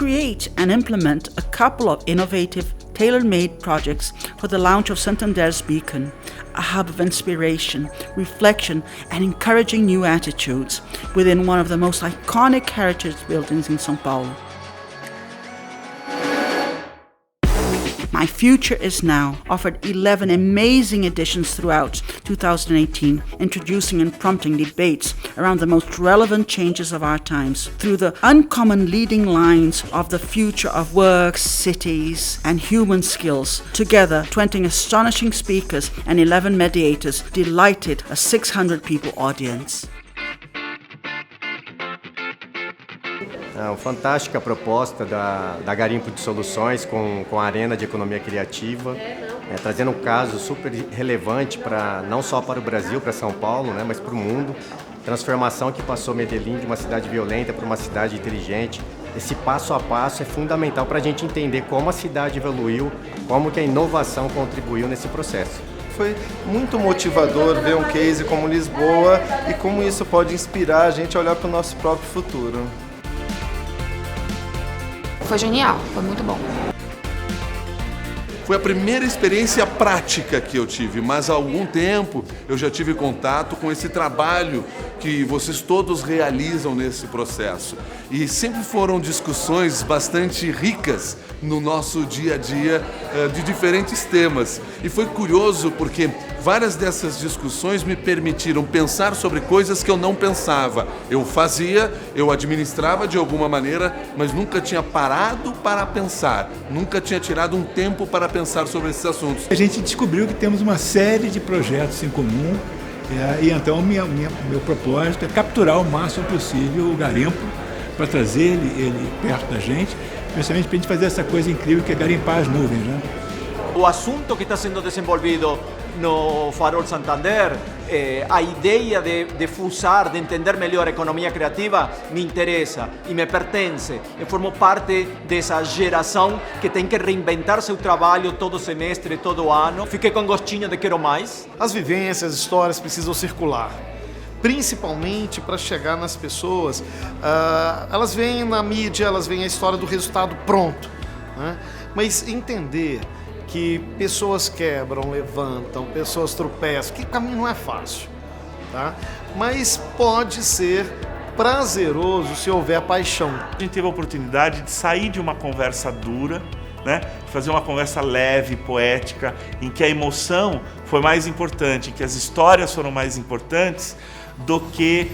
create and implement a couple of innovative, tailor-made projects for the launch of Santander's Beacon, a hub of inspiration, reflection, and encouraging new attitudes within one of the most iconic heritage buildings in São Paulo. My Future is Now offered 11 amazing editions throughout 2018, introducing and prompting debates around the most relevant changes of our times through the uncommon leading lines of the future of work, cities, and human skills. Together, 20 astonishing speakers and 11 mediators delighted a 600 people audience. É uma fantástica proposta da Garimpo de Soluções com a Arena de Economia Criativa, trazendo um caso super relevante não só para o Brasil, para São Paulo, mas para o mundo. Transformação que passou Medellín de uma cidade violenta para uma cidade inteligente. Esse passo a passo é fundamental para a gente entender como a cidade evoluiu, como que a inovação contribuiu nesse processo. Foi muito motivador ver um case como Lisboa e como isso pode inspirar a gente a olhar para o nosso próprio futuro. Foi genial, foi muito bom. Foi a primeira experiência prática que eu tive, mas há algum tempo eu já tive contato com esse trabalho que vocês todos realizam nesse processo. E sempre foram discussões bastante ricas no nosso dia a dia de diferentes temas. E foi curioso porque várias dessas discussões me permitiram pensar sobre coisas que eu não pensava. Eu fazia, eu administrava de alguma maneira, mas nunca tinha parado para pensar, nunca tinha tirado um tempo para pensar sobre esses assuntos. A gente descobriu que temos uma série de projetos em comum e então meu propósito é capturar o máximo possível o garimpo para trazer ele perto da gente, principalmente para a gente fazer essa coisa incrível que é garimpar as nuvens, né? O assunto que está sendo desenvolvido no Farol Santander, a ideia de fusar, de entender melhor a economia criativa, me interessa e me pertence. Eu formo parte dessa geração que tem que reinventar seu trabalho todo semestre, todo ano. Fiquei com gostinho de quero mais. As vivências, as histórias precisam circular, principalmente para chegar nas pessoas. Elas veem na mídia, elas veem a história do resultado pronto, né? Mas entender que pessoas quebram, levantam, pessoas tropeçam, que o caminho não é fácil, tá? Mas pode ser prazeroso se houver paixão. A gente teve a oportunidade de sair de uma conversa dura, de fazer uma conversa leve, poética, em que a emoção foi mais importante, em que as histórias foram mais importantes do que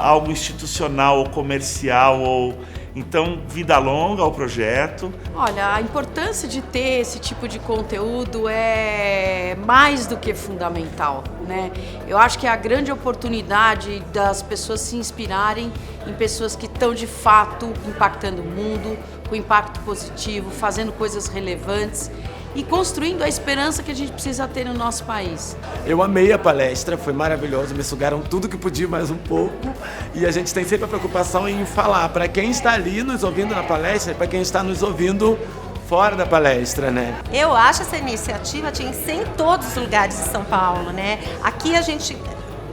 algo institucional ou comercial. Então, vida longa ao projeto. Olha, a importância de ter esse tipo de conteúdo é mais do que fundamental, né? Eu acho que é a grande oportunidade das pessoas se inspirarem em pessoas que estão de fato impactando o mundo, com impacto positivo, fazendo coisas relevantes e construindo a esperança que a gente precisa ter no nosso país. Eu amei a palestra, foi maravilhoso, me sugaram tudo que podia mais um pouco e a gente tem sempre a preocupação em falar para quem está ali nos ouvindo na palestra e para quem está nos ouvindo fora da palestra, né? Eu acho essa iniciativa tinha que ser em todos os lugares de São Paulo, né? Aqui a gente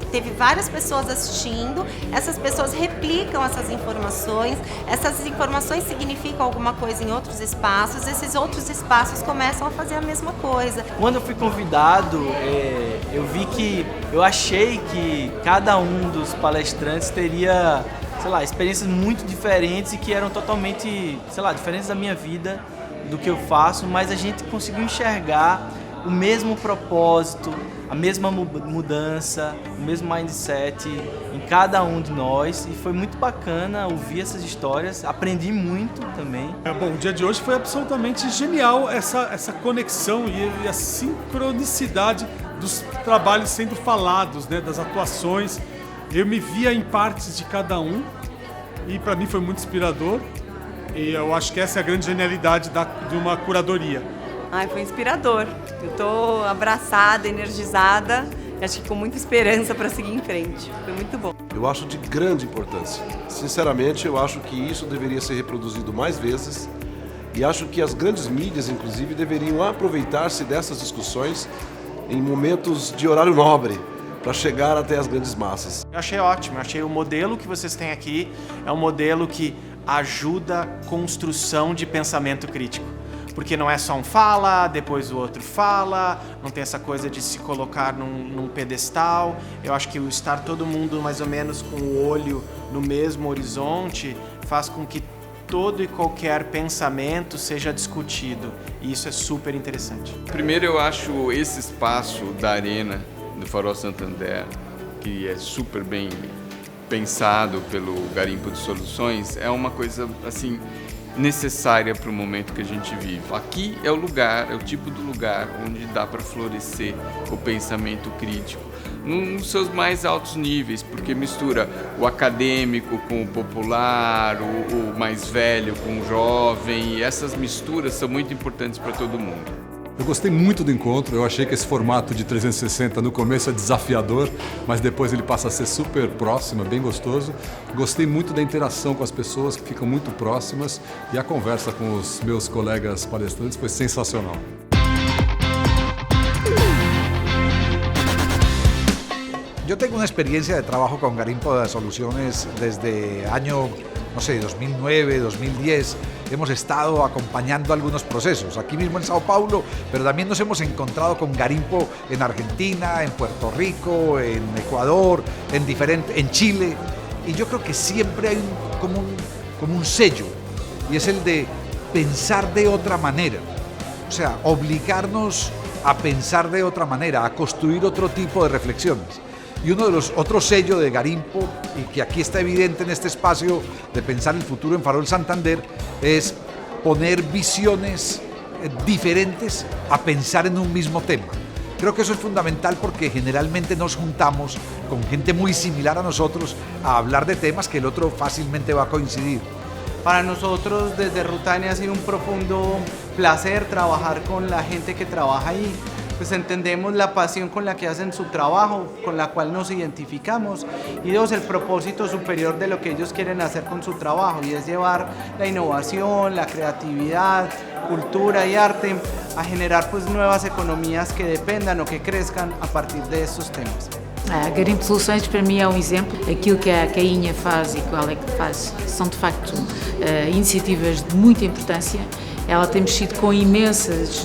teve várias pessoas assistindo, essas pessoas replicam essas informações significam alguma coisa em outros espaços, esses outros espaços começam a fazer a mesma coisa. Quando eu fui convidado, eu achei que cada um dos palestrantes teria, experiências muito diferentes e que eram totalmente, diferentes da minha vida, do que eu faço, mas a gente conseguiu enxergar o mesmo propósito, a mesma mudança, o mesmo mindset em cada um de nós e foi muito bacana ouvir essas histórias, aprendi muito também. Bom, o dia de hoje foi absolutamente genial essa conexão e a sincronicidade dos trabalhos sendo falados, né, das atuações. Eu me via em partes de cada um e para mim foi muito inspirador e eu acho que essa é a grande genialidade de uma curadoria. Foi inspirador. Eu estou abraçada, energizada, acho que com muita esperança para seguir em frente. Foi muito bom. Eu acho de grande importância. Sinceramente, eu acho que isso deveria ser reproduzido mais vezes e acho que as grandes mídias, inclusive, deveriam aproveitar-se dessas discussões em momentos de horário nobre para chegar até as grandes massas. Eu achei ótimo, eu achei o modelo que vocês têm aqui é um modelo que ajuda a construção de pensamento crítico. Porque não é só um fala, depois o outro fala, não tem essa coisa de se colocar num pedestal. Eu acho que o estar todo mundo mais ou menos com o olho no mesmo horizonte faz com que todo e qualquer pensamento seja discutido. E isso é super interessante. Primeiro, eu acho esse espaço da arena do Farol Santander, que é super bem pensado pelo Garimpo de Soluções, é uma coisa assim necessária para o momento que a gente vive. Aqui é o lugar, é o tipo do lugar onde dá para florescer o pensamento crítico nos seus mais altos níveis, porque mistura o acadêmico com o popular, o mais velho com o jovem, e essas misturas são muito importantes para todo mundo. Eu gostei muito do encontro, eu achei que esse formato de 360 no começo é desafiador, mas depois ele passa a ser super próximo, bem gostoso. Gostei muito da interação com as pessoas que ficam muito próximas e a conversa com os meus colegas palestrantes foi sensacional. Yo tengo una experiencia de trabajo con Garimpo de Soluciones desde año, no sé, 2009, 2010. Hemos estado acompañando algunos procesos aquí mismo en Sao Paulo, pero también nos hemos encontrado con Garimpo en Argentina, en Puerto Rico, en Ecuador, en Chile. Y yo creo que siempre hay como un sello, y es el de pensar de otra manera. O sea, obligarnos a pensar de otra manera, a construir otro tipo de reflexiones. Y uno de los otros sellos de Garimpo, y que aquí está evidente en este espacio de pensar el futuro en Farol Santander, es poner visiones diferentes a pensar en un mismo tema. Creo que eso es fundamental porque generalmente nos juntamos con gente muy similar a nosotros a hablar de temas que el otro fácilmente va a coincidir. Para nosotros desde Rutania ha sido un profundo placer trabajar con la gente que trabaja ahí. Pues entendemos la pasión con la que hacen su trabajo, con la cual nos identificamos, y dos, el propósito superior de lo que ellos quieren hacer con su trabajo, y es llevar la innovación, la creatividad, cultura y arte a generar pues nuevas economías que dependan o que crezcan a partir de estos temas. A Garimpo de Soluções para mim é um exemplo. Aquilo que a Cainha faz e que o Alec faz são de facto iniciativas de muita importância. Ela tem mexido com imensas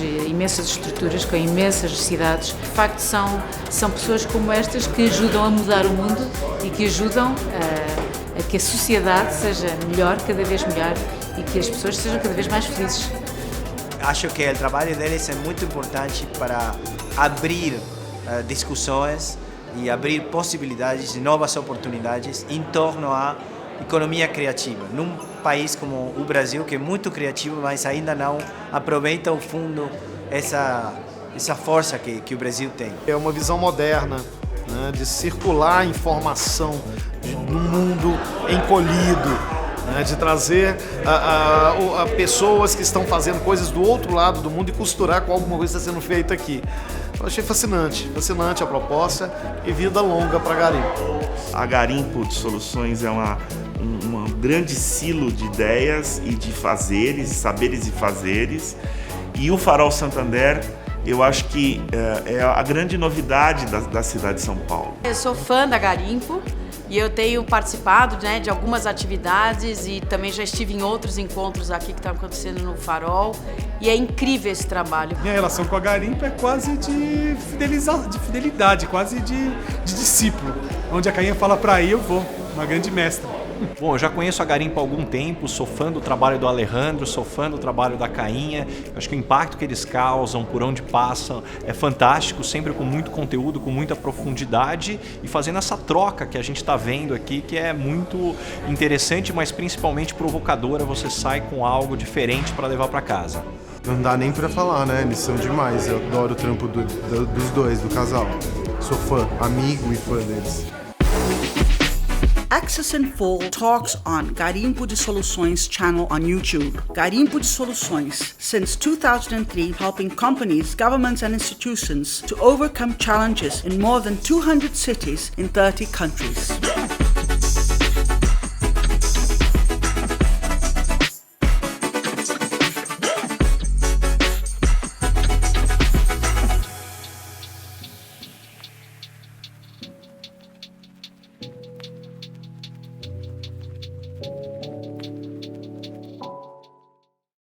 estruturas, com imensas necessidades. De facto, são pessoas como estas que ajudam a mudar o mundo e que ajudam a que a sociedade seja melhor, cada vez melhor, e que as pessoas sejam cada vez mais felizes. Acho que o trabalho deles é muito importante para abrir discussões e abrir possibilidades, novas oportunidades em torno à economia criativa. Num país como o Brasil, que é muito criativo, mas ainda não aproveita ao fundo essa força que o Brasil tem. É uma visão moderna, né, de circular informação num mundo encolhido, né, de trazer a pessoas que estão fazendo coisas do outro lado do mundo e costurar com alguma coisa que está sendo feita aqui. Eu achei fascinante a proposta, e vida longa para Garimpo. A Garimpo de Soluções é um grande silo de ideias e de fazeres, saberes e fazeres, e o Farol Santander, eu acho que é a grande novidade da cidade de São Paulo. Eu sou fã da Garimpo e eu tenho participado, né, de algumas atividades e também já estive em outros encontros aqui que estão acontecendo no Farol, e é incrível esse trabalho. Minha relação com a Garimpo é quase de fidelidade, quase de discípulo. Onde a Cainha fala para ir, eu vou, uma grande mestra. Bom, eu já conheço a Garimpo há algum tempo, sou fã do trabalho do Alejandro, sou fã do trabalho da Cainha. Acho que o impacto que eles causam, por onde passam, é fantástico, sempre com muito conteúdo, com muita profundidade, e fazendo essa troca que a gente está vendo aqui, que é muito interessante, mas principalmente provocadora. Você sai com algo diferente para levar para casa. Não dá nem para falar, né? Eles são demais. Eu adoro o trampo dos dois, do casal. Sou fã, amigo e fã deles. Access in Full talks on Garimpo de Soluções channel on YouTube. Garimpo de Soluções, since 2003, helping companies, governments and institutions to overcome challenges in more than 200 cities in 30 countries.